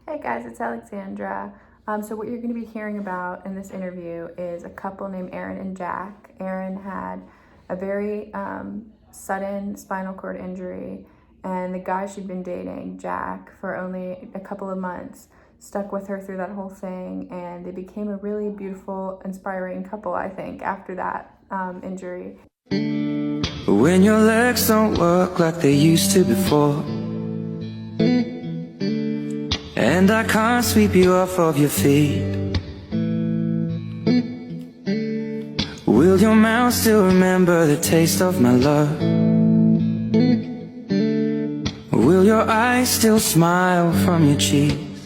Hey guys, it's Alexandra. So what you're going to be hearing about in this interview is a couple named Aaron and Jack. Aaron had a very sudden spinal cord injury, and the guy she'd been dating, Jack, for only a couple of months, stuck with her through that whole thing, and they became a really beautiful, inspiring couple, I think, after that injury. When your legs don't work like they used to before, and I can't sweep you off of your feet, will your mouth still remember the taste of my love? Will your eyes still smile from your cheeks?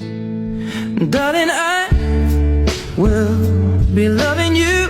Darling, I will be loving you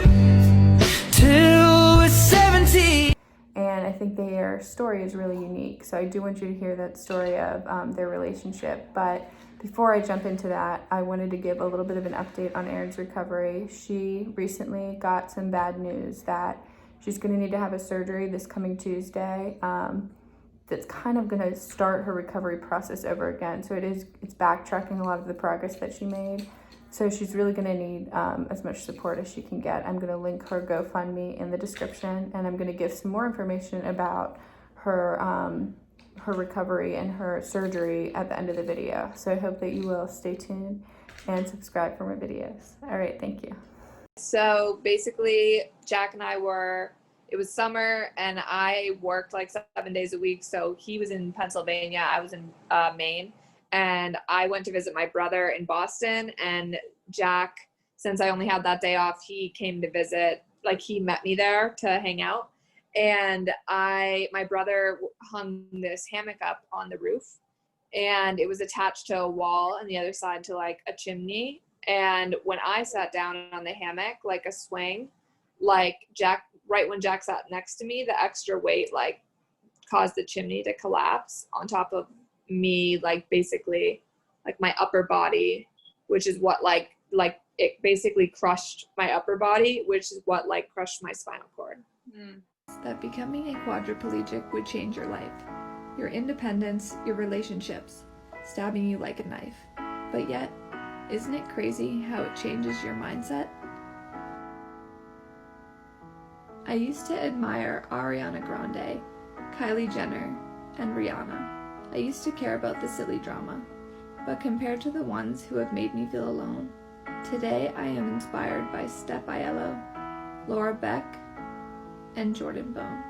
till we're 17. And I think their story is really unique. So I do want you to hear that story of their relationship. But before I jump into that, I wanted to give a little bit of an update on Erin's recovery. She recently got some bad news that she's going to need to have a surgery this coming Tuesday. That's kind of going to start her recovery process over again. So it's backtracking a lot of the progress that she made. So she's really going to need as much support as she can get. I'm going to link her GoFundMe in the description, and I'm going to give some more information about her her recovery and her surgery at the end of the video. So I hope that you will stay tuned and subscribe for more videos. All right, thank you. So basically, Jack and I it was summer and I worked like 7 days a week. So he was in Pennsylvania, I was in Maine. And I went to visit my brother in Boston, and Jack, since I only had that day off, he came to visit, like he met me there to hang out. And my brother hung this hammock up on the roof, and it was attached to a wall on the other side to like a chimney. And when I sat down on the hammock, like a swing, like right when Jack sat next to me, the extra weight like caused the chimney to collapse on top of me, like basically like my upper body, which is what like it basically crushed my upper body, which is what like crushed my spinal cord. That becoming a quadriplegic would change your life, your independence, your relationships, stabbing you like a knife. But yet, isn't it crazy how it changes your mindset? I used to admire Ariana Grande, Kylie Jenner, and Rihanna. I used to care about the silly drama, but compared to the ones who have made me feel alone, today I am inspired by Steph Aiello, Laura Beck, and Jordan Bone.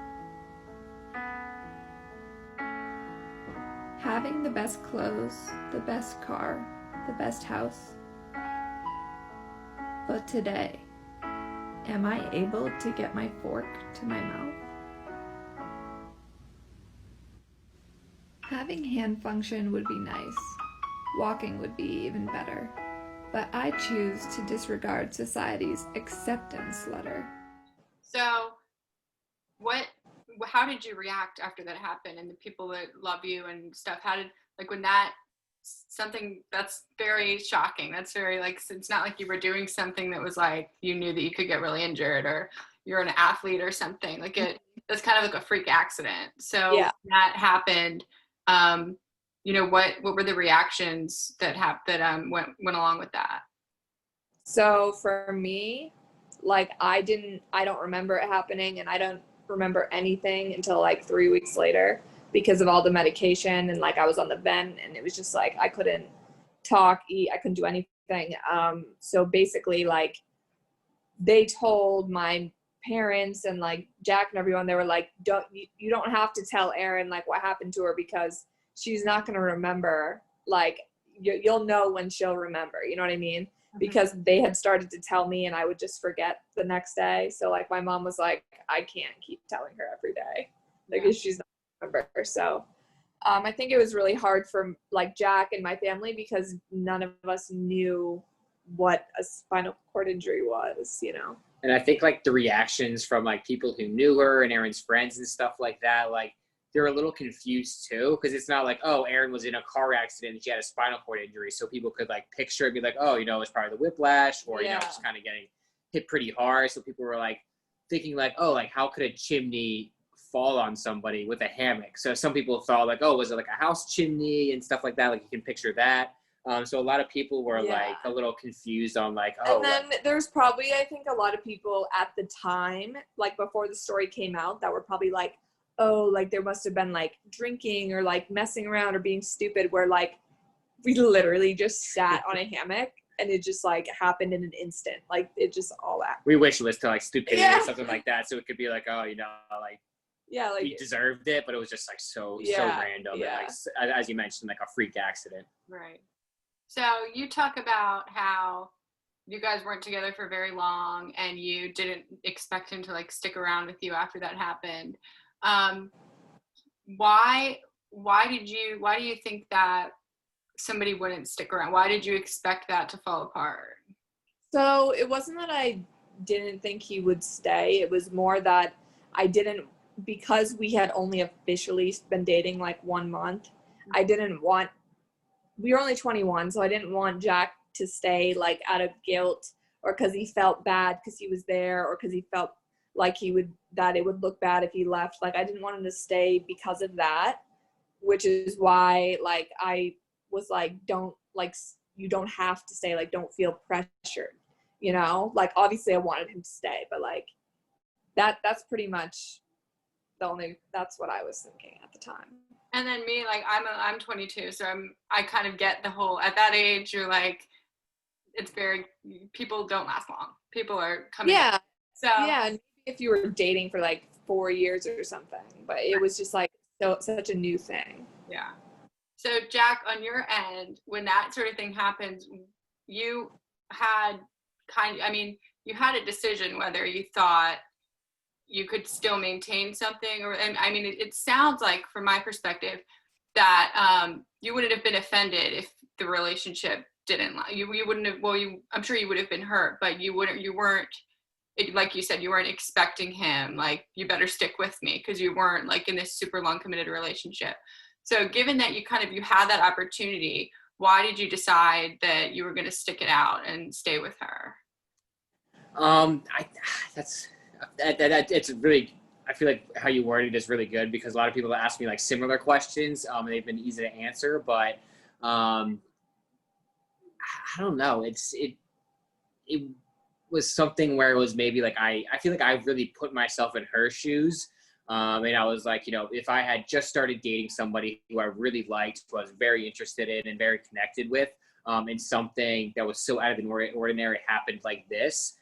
Having the best clothes, the best car, the best house. But today, am I able to get my fork to my mouth? Having hand function would be nice. Walking would be even better. But I choose to disregard society's acceptance letter. So how did you react after that happened, and the people that love you and stuff, when that, something that's very shocking, that's very like, it's not like you were doing something that was like you knew that you could get really injured or you're an athlete or something, like that's kind of like a freak accident. So Yeah. that happened. What were the reactions that went along with that? So for me, like I don't remember it happening, and I don't remember anything until like 3 weeks later because of all the medication, and like I was on the vent, and it was just like I couldn't talk, eat, I couldn't do anything. So basically, like they told my parents and like Jack and everyone, they were like, you don't have to tell Erin like what happened to her, because she's not going to remember. Like you'll know when she'll remember, you know what I mean? Because they had started to tell me and I would just forget the next day. So like my mom was like, I can't keep telling her every day, like if she's not remember. So I think it was really hard for like Jack and my family, because none of us knew what a spinal cord injury was, you know? And I think like the reactions from like people who knew her and Erin's friends and stuff like that, like they're a little confused too, because it's not like, oh, Erin was in a car accident and she had a spinal cord injury, so people could like picture it, be like, oh, it's probably the whiplash, or just kind of getting hit pretty hard. So people were like thinking like, oh, like how could a chimney fall on somebody with a hammock? So some people thought like, oh, was it like a house chimney and stuff like that? Like you can picture that. So a lot of people were Yeah. like a little confused on like, oh, And then there's probably, I think, a lot of people at the time, like before the story came out, that were probably like, oh, like there must have been like drinking or like messing around or being stupid, where like we literally just sat on a hammock and it just like happened in an instant. Like it just all that. we wish it was to like stupidity Yeah. or something like that. So it could be like, oh, you know, like Yeah, like we deserved it, but it was just like so Yeah, random yeah. and like as you mentioned, like a freak accident. Right. So you talk about how you guys weren't together for very long and you didn't expect him to like stick around with you after that happened. Why do you think that somebody wouldn't stick around? Why did you expect that to fall apart? So it wasn't that I didn't think he would stay. It was more that I didn't, because we had only officially been dating like 1 month, I didn't want, we were only 21, so I didn't want Jack to stay like out of guilt or because he felt bad because he was there or because he felt like that it would look bad if he left. Like I didn't want him to stay because of that, which is why like I was like, you don't have to stay, like don't feel pressured, you know? Like obviously I wanted him to stay, but like that's pretty much that's what I was thinking at the time. And then me, like I'm 22, so I kind of get the whole, at that age you're like, it's very, people don't last long. People are coming. Yeah. So Yeah, and if you were dating for like 4 years or something, but it was just like such a new thing. yeah. So Jack, on your end, when that sort of thing happens, you had you had a decision whether you thought you could still maintain something, or, and I mean, it sounds like, from my perspective, that you wouldn't have been offended if the relationship didn't. You wouldn't have. Well, I'm sure you would have been hurt, but you weren't. Like you said, you weren't expecting him. Like, you better stick with me, because you weren't like in this super long committed relationship. So, given that you had that opportunity, why did you decide that you were going to stick it out and stay with her? It's really, I feel like how you worded it is really good, because a lot of people ask me like similar questions, and they've been easy to answer, but I don't know. It was something where it was maybe like, I feel like I really put myself in her shoes. And I was like, you know, if I had just started dating somebody who I really liked, who I was very interested in and very connected with, and something that was so out of the ordinary happened like this,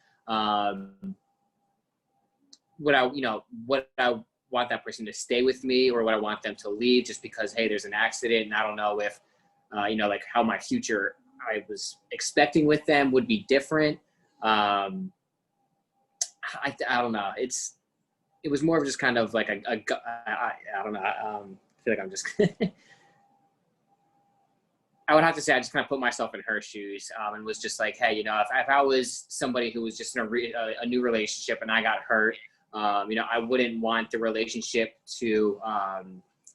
would I want that person to stay with me, or would I want them to leave just because, hey, there's an accident and I don't know if, like how my future I was expecting with them would be different. I don't know. It was more of just kind of like I don't know. I feel like I'm just, I would have to say I just kind of put myself in her shoes, and was just like, hey, you know, if I was somebody who was just in a new relationship and I got hurt, you know, I wouldn't want the relationship to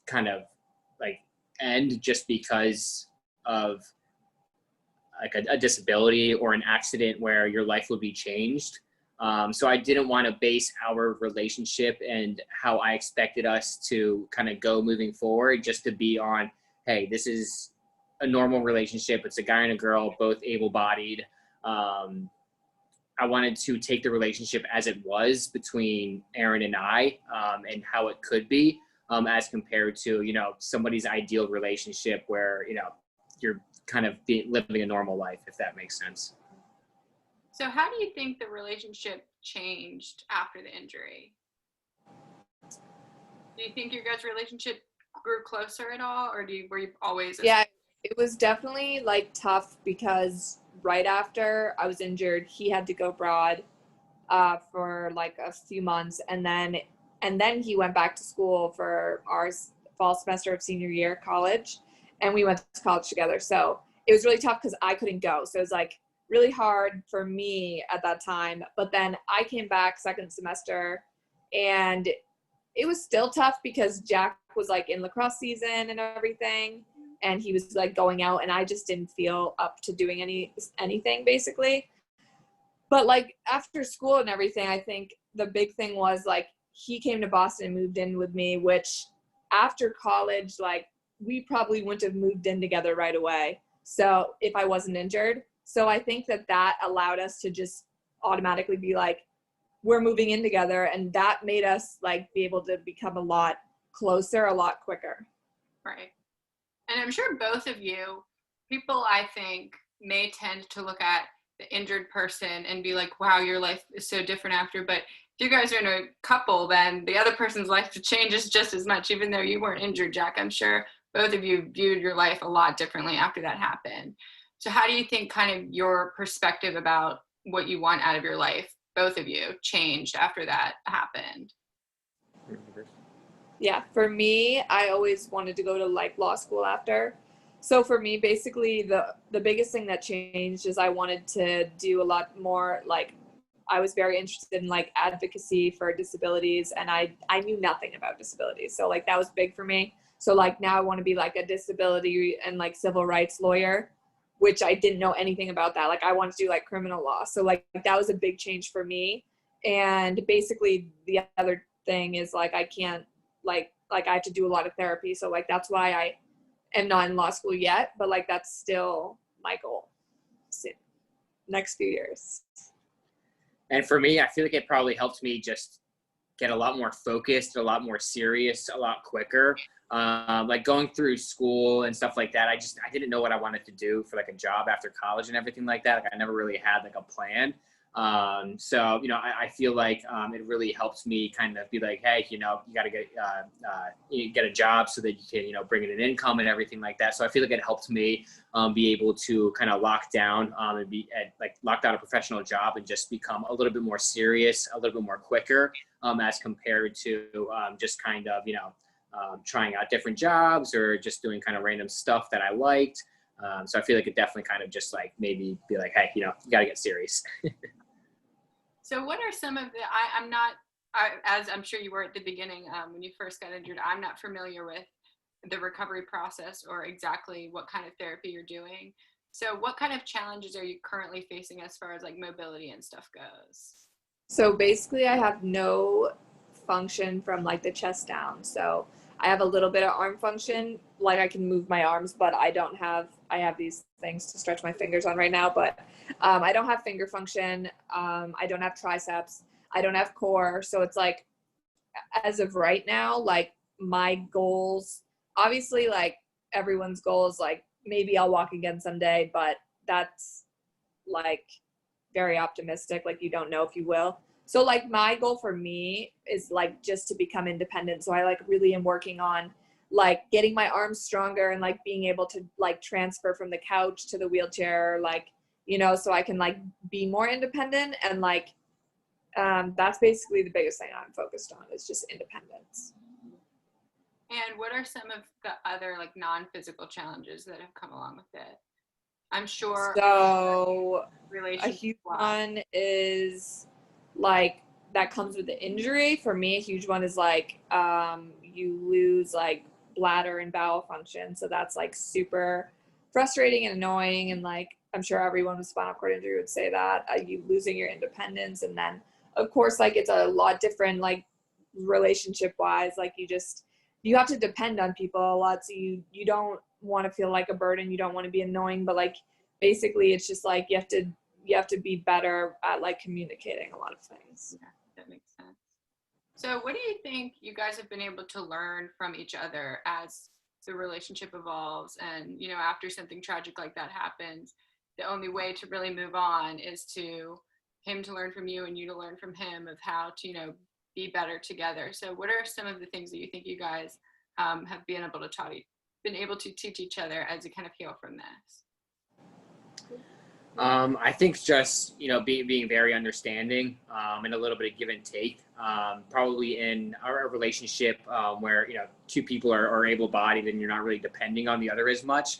kind of like end just because of like a disability or an accident where your life would be changed. So I didn't want to base our relationship and how I expected us to kind of go moving forward just to be on, hey, this is a normal relationship. It's a guy and a girl, both able-bodied. I wanted to take the relationship as it was between Aaron and I, and how it could be, as compared to, you know, somebody's ideal relationship where, you know, you're kind of living a normal life, if that makes sense. So how do you think the relationship changed after the injury? Do you think your guys' relationship grew closer at all, or were you always? Yeah, it was definitely like tough, because right after I was injured, he had to go abroad for like a few months, and then he went back to school for our fall semester of senior year at college, and we went to college together. So it was really tough because I couldn't go. So it was like really hard for me at that time. But then I came back second semester, and it was still tough because Jack was like in lacrosse season and everything, and he was like going out, and I just didn't feel up to doing anything basically. But like after school and everything, I think the big thing was like he came to Boston and moved in with me, which after college, like we probably wouldn't have moved in together right away. So if I wasn't injured. So I think that allowed us to just automatically be like, we're moving in together. And that made us like be able to become a lot closer, a lot quicker. Right. And I'm sure both of you, people I think may tend to look at the injured person and be like, wow, your life is so different after. But if you guys are in a couple, then the other person's life changes just as much, even though you weren't injured, Jack. I'm sure both of you viewed your life a lot differently after that happened. So how do you think kind of your perspective about what you want out of your life, both of you, changed after that happened? Yeah, for me, I always wanted to go to like law school after. So for me, basically the biggest thing that changed is I wanted to do a lot more, like I was very interested in like advocacy for disabilities, and I knew nothing about disabilities. So like that was big for me. So like now I want to be like a disability and like civil rights lawyer, which I didn't know anything about that. Like I wanted to do like criminal law. So like that was a big change for me. And basically the other thing is like I can't like I have to do a lot of therapy. So like that's why I am not in law school yet, but like that's still my goal soon, next few years. And for me, I feel like it probably helped me just get a lot more focused, a lot more serious, a lot quicker. Like going through school and stuff like that, I didn't know what I wanted to do for like a job after college and everything like that. Like I never really had like a plan. So, you know, I feel like it really helps me kind of be like, hey, you know, you got to get a job so that you can, you know, bring in an income and everything like that. So I feel like it helped me be able to kind of lock down and be lock down a professional job and just become a little bit more serious, a little bit more quicker as compared to just kind of, you know, trying out different jobs or just doing kind of random stuff that I liked. So I feel like it definitely kind of just like maybe be like, hey, you know, you got to get serious. So what are some of the, as I'm sure you were at the beginning when you first got injured, I'm not familiar with the recovery process or exactly what kind of therapy you're doing. So what kind of challenges are you currently facing as far as like mobility and stuff goes? So basically I have no function from like the chest down. So I have a little bit of arm function, like I can move my arms, but I have these things to stretch my fingers on right now, but I don't have finger function. I don't have triceps. I don't have core. So it's like, as of right now, like my goals, obviously like everyone's goals, like maybe I'll walk again someday, but that's like very optimistic. Like you don't know if you will. So like my goal for me is like just to become independent. So I like really am working on like getting my arms stronger and like being able to like transfer from the couch to the wheelchair, like, you know, so I can like be more independent. And like that's basically the biggest thing I'm focused on is just independence. And what are some of the other like non-physical challenges that have come along with it? I'm sure. So a Relationship huge one is like that comes with the injury. For me, a huge one is like you lose like bladder and bowel function. So that's like super frustrating and annoying. And like I'm sure everyone with spinal cord injury would say that you losing your independence. And then of course like it's a lot different like relationship wise. Like you have to depend on people a lot. So you don't want to feel like a burden. You don't want to be annoying, but like basically it's just like you have to be better at like communicating a lot of things. Yeah, that makes sense. So what do you think you guys have been able to learn from each other as the relationship evolves? And, you know, after something tragic like that happens, the only way to really move on is to him to learn from you and you to learn from him of how to, you know, be better together. So what are some of the things that you think you guys have been able to teach each other as you kind of heal from this? I think just, you know, being very understanding and a little bit of give and take. Probably in our relationship where, you know, two people are able-bodied and you're not really depending on the other as much,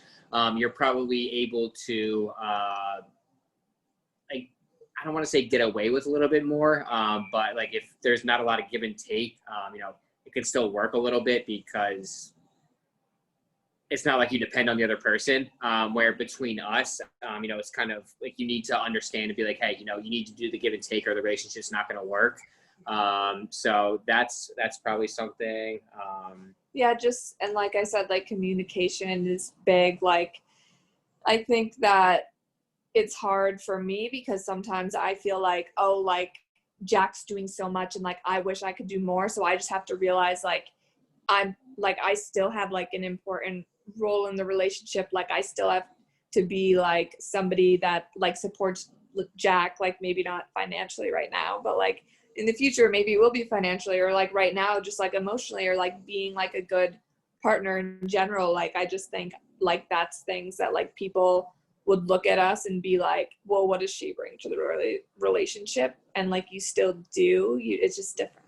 you're probably able to, I don't want to say get away with a little bit more, but like if there's not a lot of give and take, you know, it can still work a little bit because it's not like you depend on the other person, where between us, you know, it's kind of like you need to understand and be like, hey, you know, you need to do the give and take or the relationship's not going to work. So that's probably something. Yeah, just, and like I said, like communication is big. Like I think that it's hard for me because sometimes I feel like, oh, like Jack's doing so much and like I wish I could do more. So I just have to realize like I still have like an important role in the relationship. Like I still have to be like somebody that like supports Jack, like maybe not financially right now, but like in the future maybe it will be financially, or like right now just like emotionally, or like being like a good partner in general. Like I just think like that's things that like people would look at us and be like, well, what does she bring to the relationship? And like you still do, it's just different.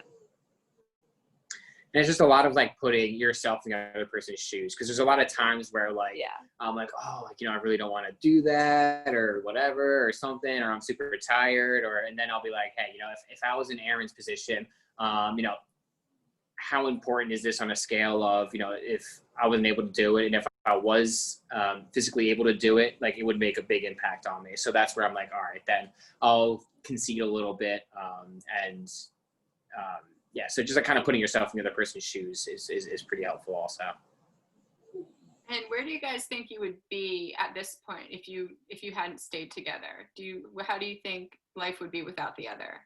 And it's just a lot of like putting yourself in the other person's shoes, because there's a lot of times where like I'm like, oh, like, you know, I really don't want to do that or whatever or something, or I'm super tired, or and then I'll be like, hey, you know, if I was in Erin's position, you know, how important is this on a scale of, you know, if I wasn't able to do it, and if I was physically able to do it, like it would make a big impact on me. So that's where I'm like, all right, then I'll concede a little bit, and yeah, so just like kind of putting yourself in the other person's shoes is pretty helpful also. And where do you guys think you would be at this point if you hadn't stayed together? How do you think life would be without the other?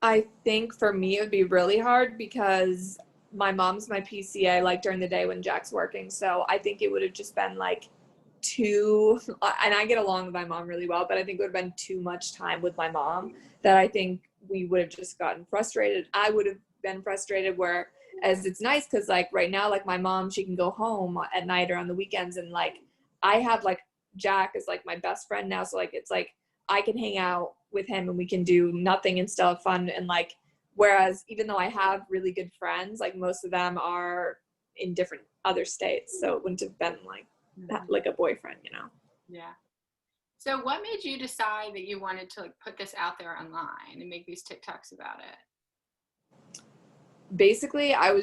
I think for me it would be really hard because my mom's my PCA like during the day when Jack's working. So I think it would have just been like and I get along with my mom really well, but I think it would have been too much time with my mom that I think we would have just gotten frustrated. I would have been frustrated, whereas it's nice because like right now, like my mom, she can go home at night or on the weekends, and like I have like Jack is like my best friend now. So like it's like I can hang out with him and we can do nothing and still have fun. And like, whereas even though I have really good friends, like most of them are in different other states. So it wouldn't have been like a boyfriend, you know? Yeah. So what made you decide that you wanted to like put this out there online and make these TikToks about it? Basically, I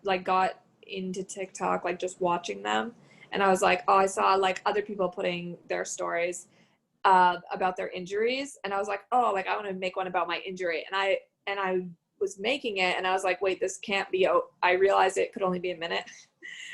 like got into TikTok, like just watching them. And I was like, oh, I saw like other people putting their stories about their injuries. And I was like, oh, like I want to make one about my injury. And I was making it and I was like, wait, this can't be, I realized it could only be a minute.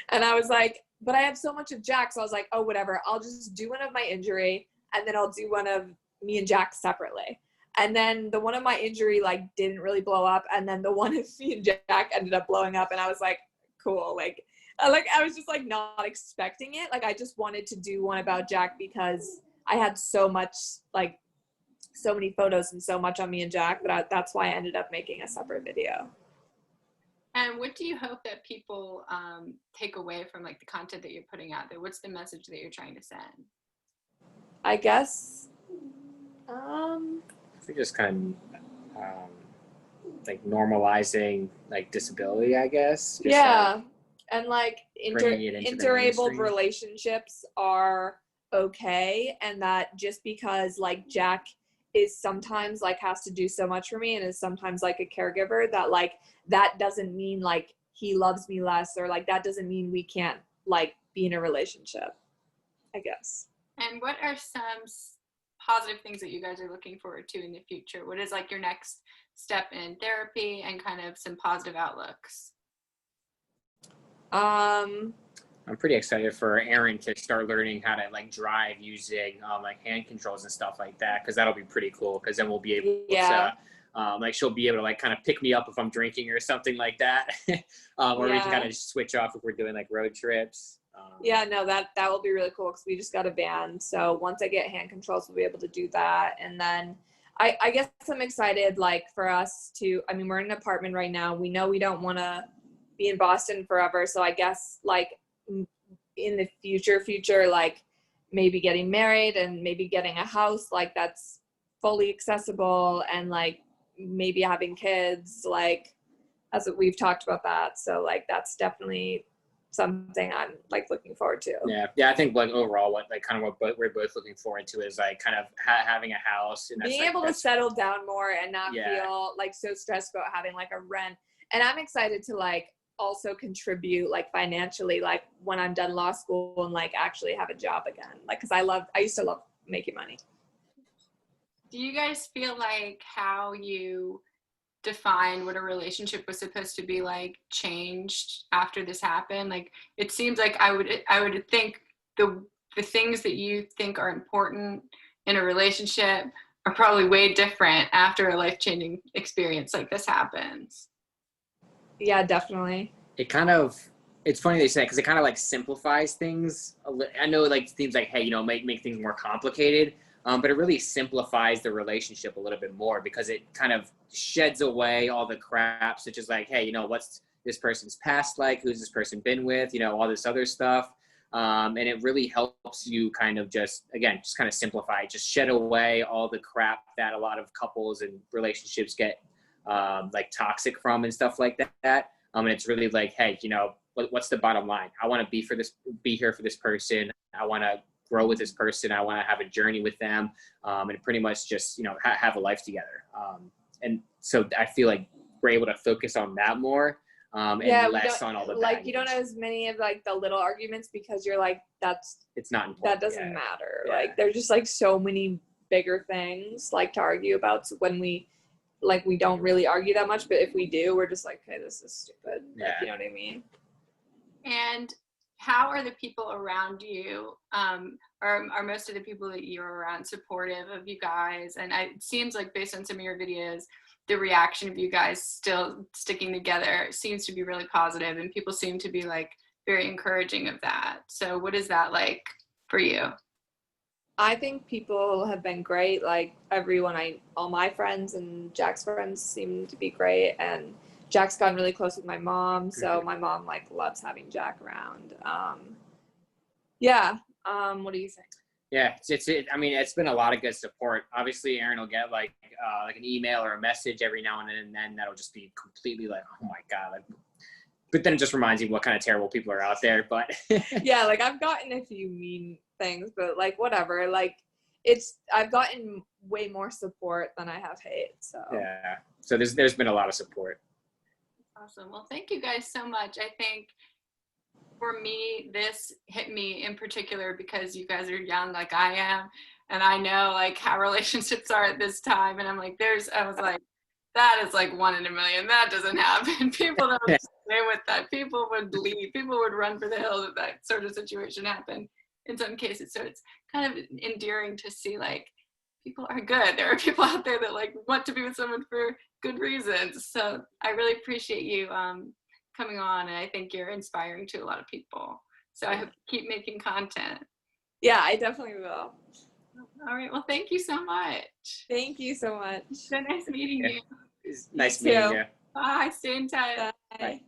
And I was like, but I have so much of Jack. So I was like, oh, whatever. I'll just do one of my injury and then I'll do one of me and Jack separately. And then the one of my injury like didn't really blow up. And then the one of me and Jack ended up blowing up. And I was like, cool. Like I was just like not expecting it. Like I just wanted to do one about Jack because I had so much, like so many photos and so much on me and Jack that that's why I ended up making a separate video. And what do you hope that people take away from like the content that you're putting out there? What's the message that you're trying to send? I guess, I think just kind of like normalizing like disability, I guess. Just, yeah. like, And like bringing it into the interabled mainstream. relationships are okay. And that just because like Jack is sometimes like has to do so much for me and is sometimes like a caregiver, that like that doesn't mean like he loves me less, or like that doesn't mean we can't like be in a relationship, I guess. And what are some positive things that you guys are looking forward to in the future? What is like your next step in therapy and kind of some positive outlooks? I'm pretty excited for Erin to start learning how to like drive using like hand controls and stuff like that, because that'll be pretty cool, because then we'll be able to like she'll be able to like kind of pick me up if I'm drinking or something like that. Or we can kind of switch off if we're doing like road trips. Yeah, no, that will be really cool because we just got a van. So once I get hand controls, we'll be able to do that. And then I guess I'm excited like for us to, I mean, we're in an apartment right now. We know we don't want to be in Boston forever. So I guess like in the future, like maybe getting married and maybe getting a house like that's fully accessible, and like maybe having kids, like that's what we've talked about that. So like that's definitely something I'm like looking forward to. Yeah, I think like overall what like kind of what we're both looking forward to is like kind of having a house and being able to settle down more and not feel like so stressed about having like a rent. And I'm excited to like also contribute like financially, like when I'm done law school and like actually have a job again, like because I used to love making money. Do you guys feel like how you define what a relationship was supposed to be like changed after this happened? Like it seems like I would think the things that you think are important in a relationship are probably way different after a life-changing experience like this happens. Yeah, definitely. It kind of, it's funny they say, because it kind of like simplifies things. I know it like seems like, hey, you know, make things more complicated, but it really simplifies the relationship a little bit more, because it kind of sheds away all the crap, such as like, hey, you know, what's this person's past like? Who's this person been with? You know, all this other stuff. And it really helps you kind of just kind of simplify, just shed away all the crap that a lot of couples and relationships get like toxic from and stuff like that. And it's really like, hey, you know, what's the bottom line? I want to be here for this person. I want to grow with this person. I want to have a journey with them, and pretty much just, you know, have a life together. And so I feel like we're able to focus on that more, and less on all the like baggage. you don't have as many of like the little arguments, because you're like, it's not important. that doesn't matter. Yeah. Like there's just like so many bigger things like to argue about. So when we don't really argue that much, but if we do, we're just like, okay, this is stupid. Like, you know what I mean? And how are the people around you, are most of the people that you're around supportive of you guys? And it seems like based on some of your videos, the reaction of you guys still sticking together seems to be really positive, and people seem to be like very encouraging of that. So what is that like for you? I think people have been great. Like all my friends and Jack's friends seem to be great. And Jack's gotten really close with my mom. So my mom like loves having Jack around. What do you think? Yeah, I mean, it's been a lot of good support. Obviously, Aaron will get like an email or a message every now and then that'll just be completely like, oh my God. Like, but then it just reminds you what kind of terrible people are out there. But yeah, like I've gotten a few mean things, but like whatever. Like I've gotten way more support than I have hate. So yeah, so there's been a lot of support. Awesome. Well, thank you guys so much. I think for me, this hit me in particular because you guys are young like I am, and I know like how relationships are at this time, and I'm like, I was like, that is like 1 in a million. That doesn't happen. People don't stay with that. People would leave. People would run for the hills if that sort of situation happened in some cases. So it's kind of endearing to see like people are good. There are people out there that like want to be with someone for good reasons. So I really appreciate you coming on, and I think you're inspiring to a lot of people. So I hope you keep making content. Yeah, I definitely will. All right. Well, thank you so much. Thank you so much. So nice meeting you. It's nice meeting you. Bye. Stay in touch. Bye.